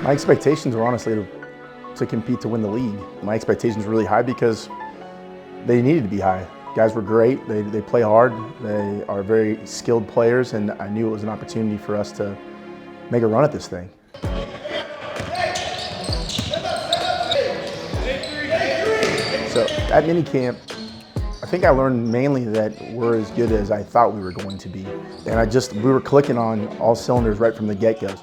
My expectations were honestly to compete to win the league. My expectations were really high because they needed to be high. Guys were great, they play hard, they are very skilled players, and I knew it was an opportunity for us to make a run at this thing. So at minicamp, I think I learned mainly that we're as good as I thought we were going to be. And we were clicking on all cylinders right from the get-go.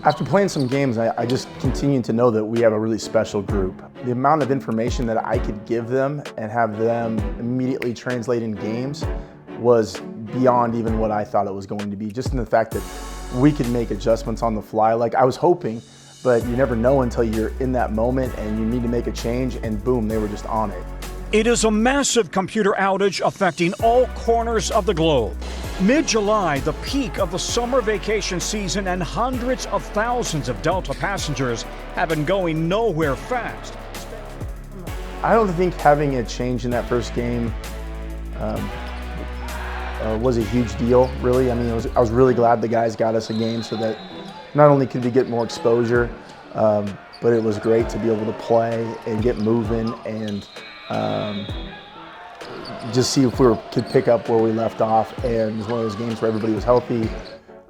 After playing some games, I just continued to know that we have a really special group. The amount of information that I could give them and have them immediately translate in games was beyond even what I thought it was going to be. Just in the fact that we could make adjustments on the fly. Like I was hoping, but you never know until you're in that moment and you need to make a change, and boom, they were just on it. It is a massive computer outage affecting all corners of the globe. Mid-July, the peak of the summer vacation season, and hundreds of thousands of Delta passengers have been going nowhere fast. I don't think having a change in that first game was a huge deal, really. I mean, I was really glad the guys got us a game so that not only could we get more exposure, but it was great to be able to play and get moving and just see if we could pick up where we left off. And it was one of those games where everybody was healthy.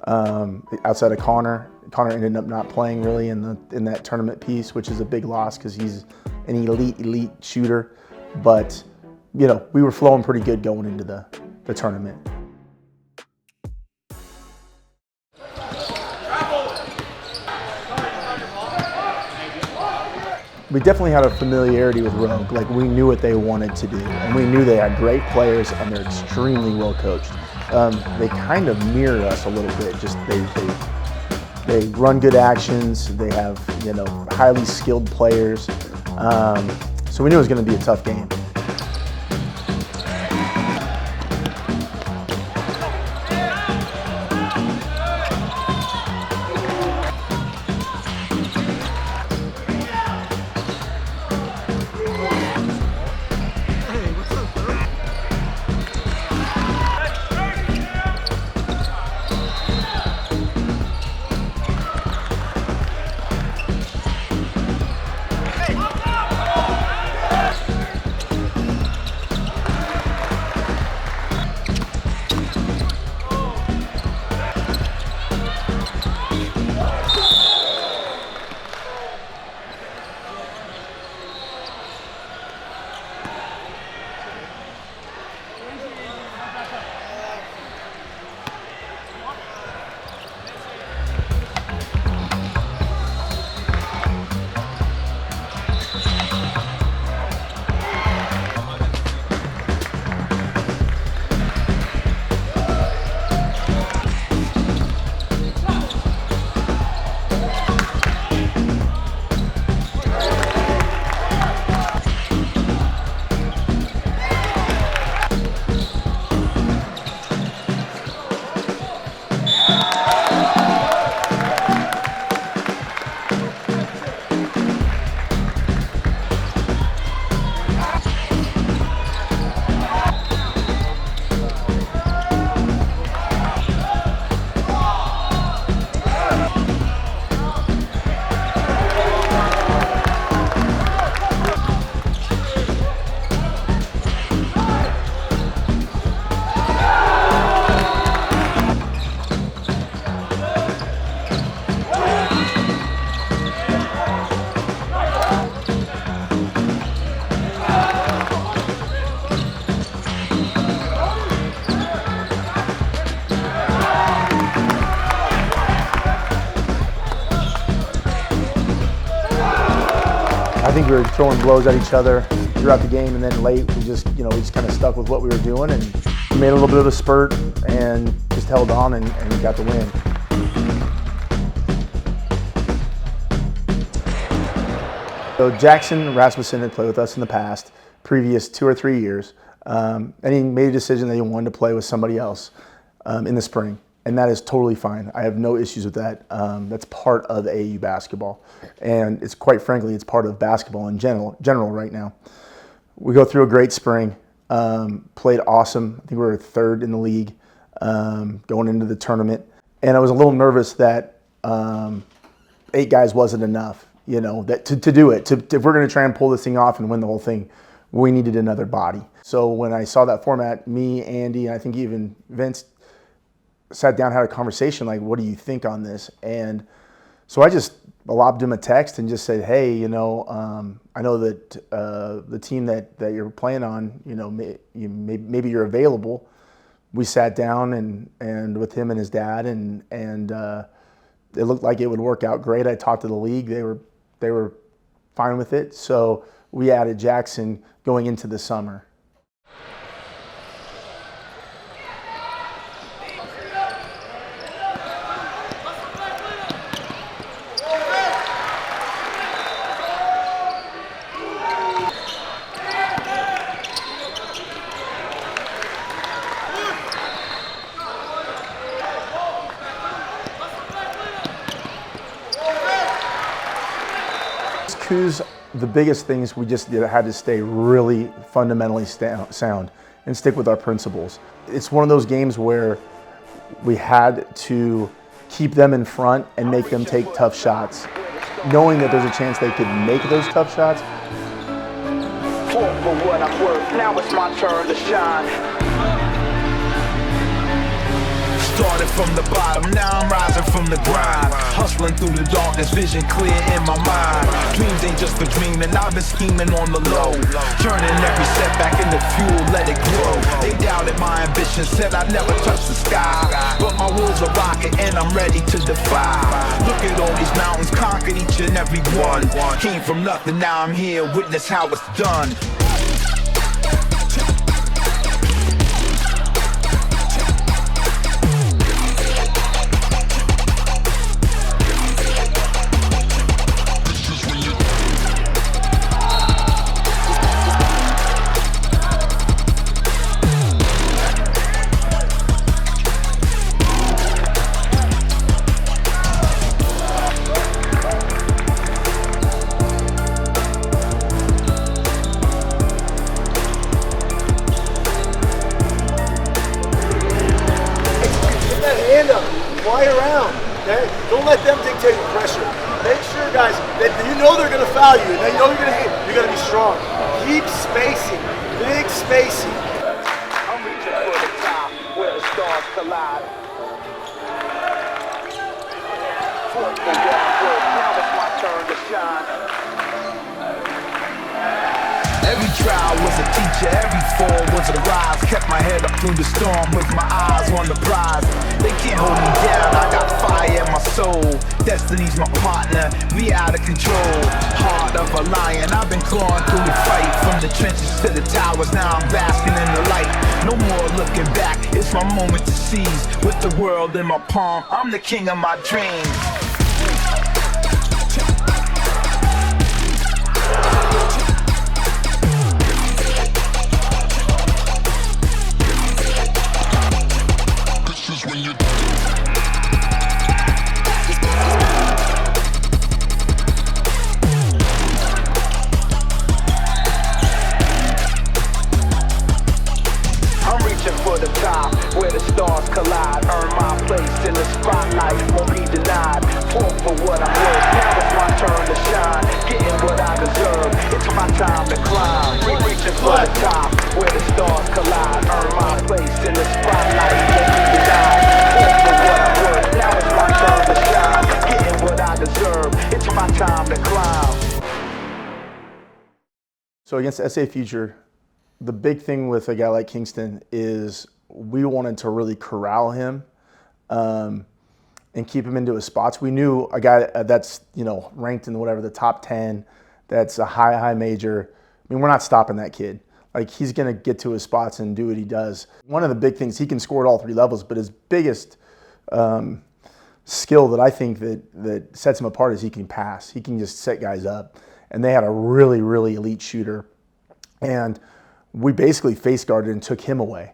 Outside of Connor ended up not playing really in that tournament piece, which is a big loss because he's an elite shooter. But you know, we were flowing pretty good going into the tournament. We definitely had a familiarity with Rogue. Like, we knew what they wanted to do, and we knew they had great players and they're extremely well coached. They kind of mirror us a little bit. Just they run good actions. They have, you know, highly skilled players. So we knew it was going to be a tough game. I think we were throwing blows at each other throughout the game, and then late we just kind of stuck with what we were doing, and we made a little bit of a spurt and just held on and got the win. So Jackson Rasmussen had played with us in the past, previous 2 or 3 years, and he made a decision that he wanted to play with somebody else in the spring. And that is totally fine. I have no issues with that. That's part of AAU basketball. And it's quite frankly, it's part of basketball in general right now. We go through a great spring, played awesome. I think we were third in the league going into the tournament. And I was a little nervous that 8 guys wasn't enough, that to do it. If we're going to try and pull this thing off and win the whole thing, we needed another body. So when I saw that format, me, Andy, and I think even Vince sat down, had a conversation like, what do you think on this? And so I just lobbed him a text and just said, hey, I know that the team that you're playing on, maybe you're available. We sat down and with him and his dad, and it looked like it would work out great. I talked to the league; they were fine with it. So we added Jackson going into the summer. The biggest things we just had to stay really fundamentally sound and stick with our principles. It's one of those games where we had to keep them in front and make them take tough shots, knowing that there's a chance they could make those tough shots. Fought for what I'm worth, now it's my turn to shine. Started from the bottom, now I'm rising from the grind. Hustling through the darkness, vision clear in my mind. Dreams ain't just for dreaming, I've been scheming on the low. Turning every setback into fuel, let it grow. They doubted my ambition, said I'd never touch the sky. But my wheels are rocking and I'm ready to defy. Look at all these mountains, conquered each and every one. Came from nothing, now I'm here, witness how it's done. Fly around, okay? Don't let them dictate the pressure. Make sure, guys, that you know they're going to foul you, and they know you're going to hit. You're going to be strong. Keep spacing, big spacing. I'm reaching for the top, where the stars collide. Fought for what I'm worth, now it's my turn to shine. Every trial was a teacher, every fall was a rise. Kept my head up through the storm with my eyes on the prize. They can't hold me down, I got fire in my soul. Destiny's my partner, we out of control. Heart of a lion, I've been clawing through the fight. From the trenches to the towers, now I'm basking in the light. No more looking back, it's my moment to seize. With the world in my palm, I'm the king of my dreams. The top, where the stars collide. Earn my place in the spotlight, won't be denied. Fought for what I'm worth, now it's my turn to shine. Getting what I deserve, it's my time to climb. Reaching for the top, where the stars collide. Earn my place in the spotlight, won't be denied. Fought for what I'm worth, now it's my turn to shine. Getting what I deserve, it's my time to climb. So against SA Future, the big thing with a guy like Kingston is we wanted to really corral him and keep him into his spots. We knew a guy that's ranked in the top 10, that's a high major. I mean, we're not stopping that kid. Like, he's going to get to his spots and do what he does. One of the big things, he can score at all 3 levels, but his biggest skill that I think that sets him apart is he can pass. He can just set guys up. And they had a really, really elite shooter. And we basically face guarded and took him away.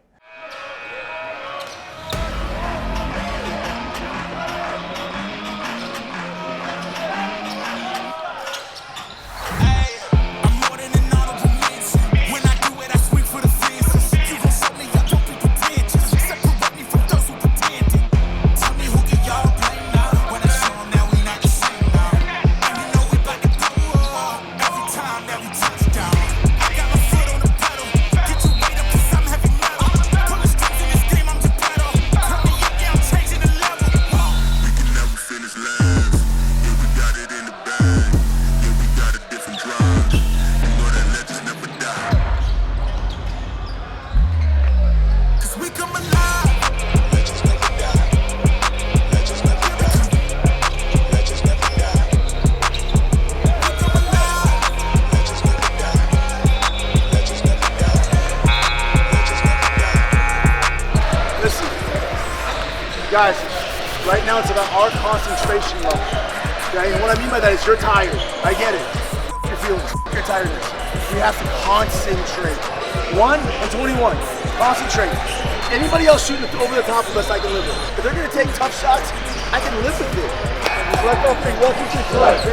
Guys, right now it's about our concentration level. Okay? And what I mean by that is you're tired. I get it. You're feeling your tiredness. We have to concentrate. 1 and 21. Concentrate. Anybody else shooting over the top of us, I can live with. If they're going to take tough shots, I can live with it. Select all 3. 1, 2, 3, select.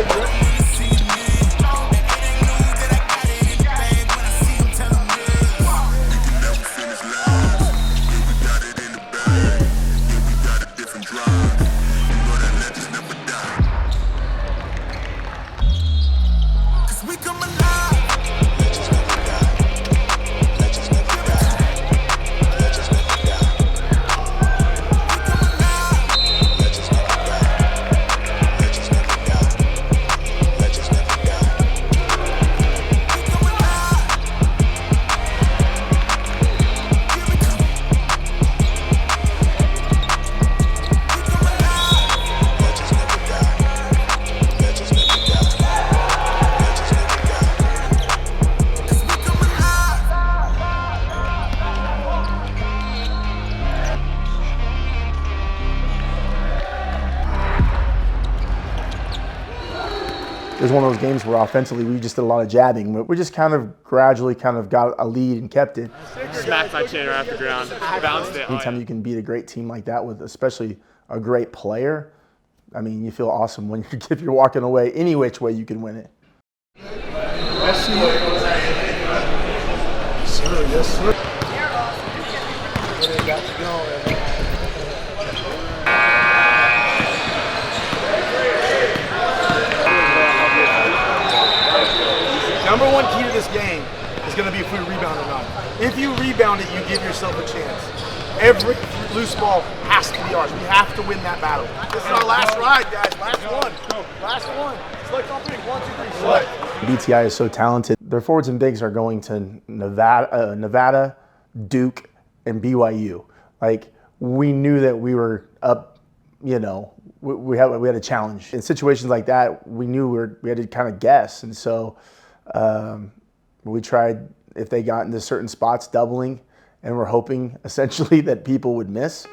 It was one of those games where offensively we just did a lot of jabbing, but we just kind of gradually got a lead and kept it. Smacked my chin right off the ground, bounced it. Anytime you can beat a great team like that with especially a great player, I mean, you feel awesome when if you're walking away any which way you can win it. Yes, sir. Yes, sir. They got you going. Number one key to this game is going to be if we rebound or not. If you rebound it, you give yourself a chance. Every loose ball has to be ours. We have to win that battle. This is our last ride, guys. Last one. Last one. Select on 3. 1, 2, 3. Select. BTI is so talented. Their forwards and bigs are going to Nevada, Duke, and BYU. Like, we knew that we were up, you know, we had a challenge. In situations like that, we knew we had to kind of guess. And so we tried, if they got into certain spots, doubling, and we're hoping essentially that people would miss.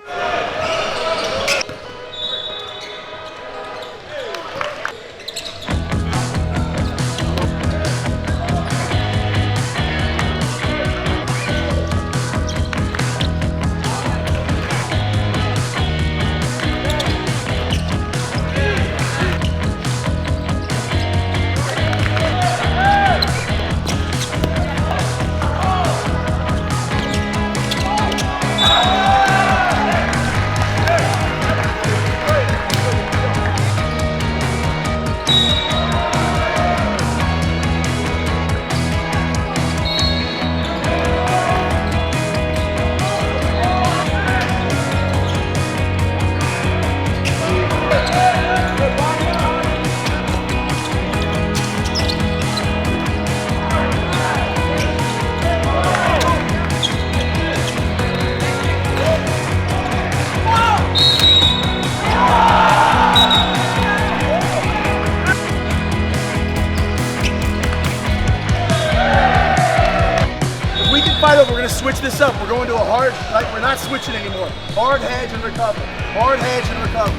We're going to switch this up. We're going to a hard, like we're not switching anymore. Hard hedge and recover. Hard hedge and recover.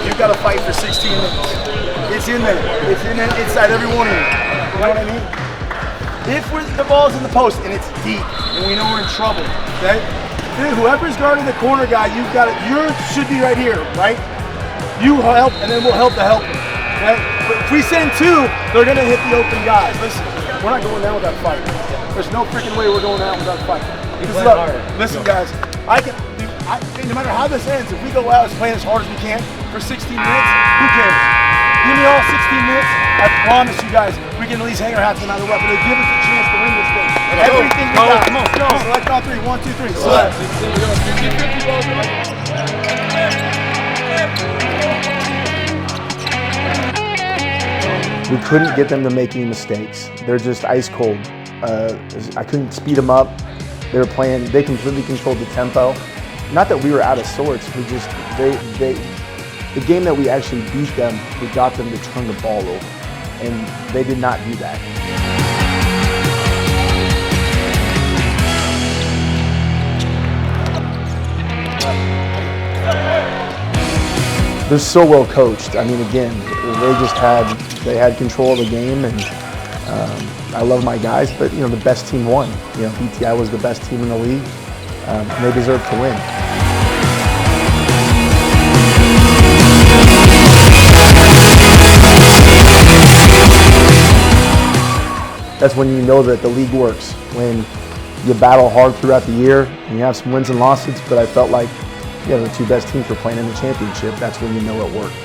You've got to fight for 16 minutes. It's in there. It's in there, inside every one of you. You know what I mean? If the ball's in the post and it's deep and we know we're in trouble, okay? Dude, whoever's guarding the corner guy, you've got it. You should be right here, right? You help, and then we'll help the helper, okay? But if we send 2, they're gonna hit the open guys. Listen, we're not going down without fighting. There's no freaking way we're going down without fighting. Listen, guys, no matter how this ends, if we go out and play as hard as we can for 16 minutes, who cares? Give me all 16 minutes. I promise you guys, we can at least hang our hats no matter what, but it'll give us a chance to win this thing. Everything we got. Come on. Select on 3. 1, 2, 3. Select. We couldn't get them to make any mistakes. They're just ice cold. I couldn't speed them up. They completely controlled the tempo. Not that we were out of sorts, we just the game that we actually beat them, we got them to turn the ball over, and they did not do that. They're so well coached. I mean, again, they had control of the game, and I love my guys. But the best team won. BTI was the best team in the league, and they deserve to win. That's when you know that the league works. When you battle hard throughout the year and you have some wins and losses. But I felt like the two best teams were playing in the championship. That's when you know it worked.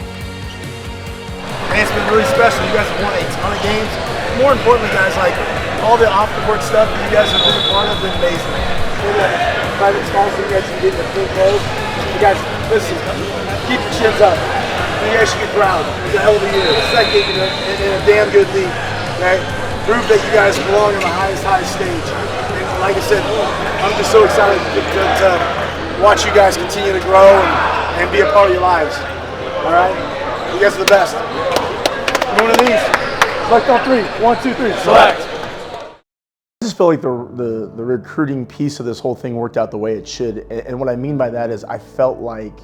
Man, it's been really special. You guys have won a ton of games. More importantly, guys, like all the off-the-court stuff that you guys have been a part of has been amazing. Private scholarship you guys can get in the big goals. You guys, listen, keep your chins up. You guys should be proud. It's a hell of a year. Second in a damn good league. Okay? Prove that you guys belong on the highest stage. And like I said, I'm just so excited to watch you guys continue to grow and be a part of your lives. All right? You guys are the best. One of these. Select on 3. 1, 2, 3. Select. I just feel like the recruiting piece of this whole thing worked out the way it should. And what I mean by that is I felt like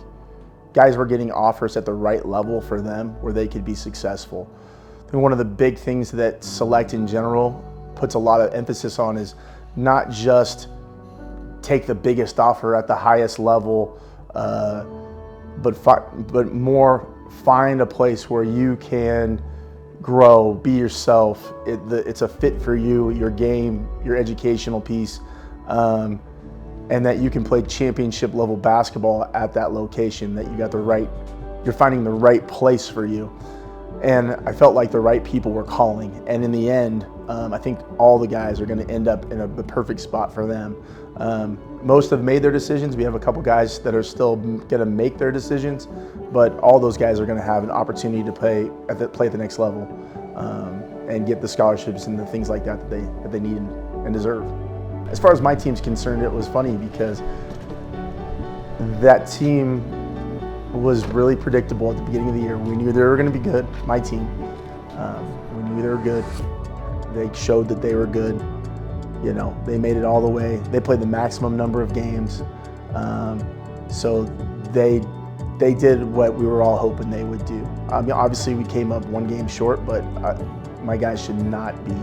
guys were getting offers at the right level for them where they could be successful. I think one of the big things that Select in general puts a lot of emphasis on is not just take the biggest offer at the highest level, but more find a place where you can grow, be yourself. It's a fit for you, your game, your educational piece, and that you can play championship level basketball at that location, that you're finding the right place for you. And I felt like the right people were calling. And in the end, I think all the guys are going to end up in the perfect spot for them. Most have made their decisions. We have a couple guys that are still going to make their decisions, but all those guys are going to have an opportunity to play at the next level and get the scholarships and the things like that they need and deserve. As far as my team's concerned, it was funny because that team was really predictable at the beginning of the year. We knew they were going to be good, my team. We knew they were good. They showed that they were good. They made it all the way. They played the maximum number of games. So they did what we were all hoping they would do. Obviously we came up one game short, but my guys should not be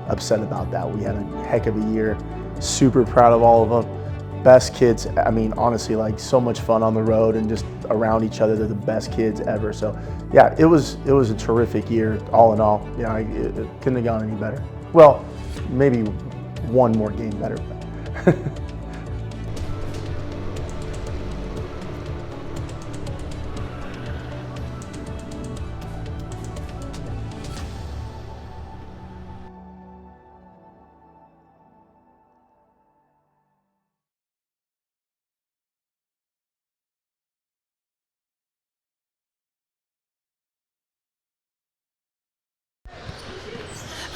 upset about that. We had a heck of a year. Super proud of all of them. Best kids, honestly, like so much fun on the road and just around each other. They're the best kids ever. So yeah, it was a terrific year all in all. It couldn't have gone any better. Well, maybe one more game better.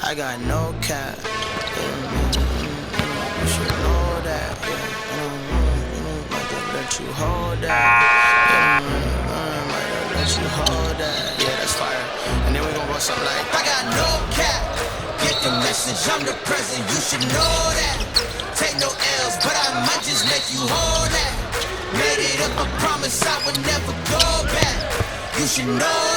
I got no cap. You should know that. Might just let you hold that. Might let you hold that. Yeah, that's fire. And then we gon' go something like, I got no cap. Get the message, I'm the president. You should know that. Take no L's, but I might just let you hold that. Made it up, I promise I would never go back. You should know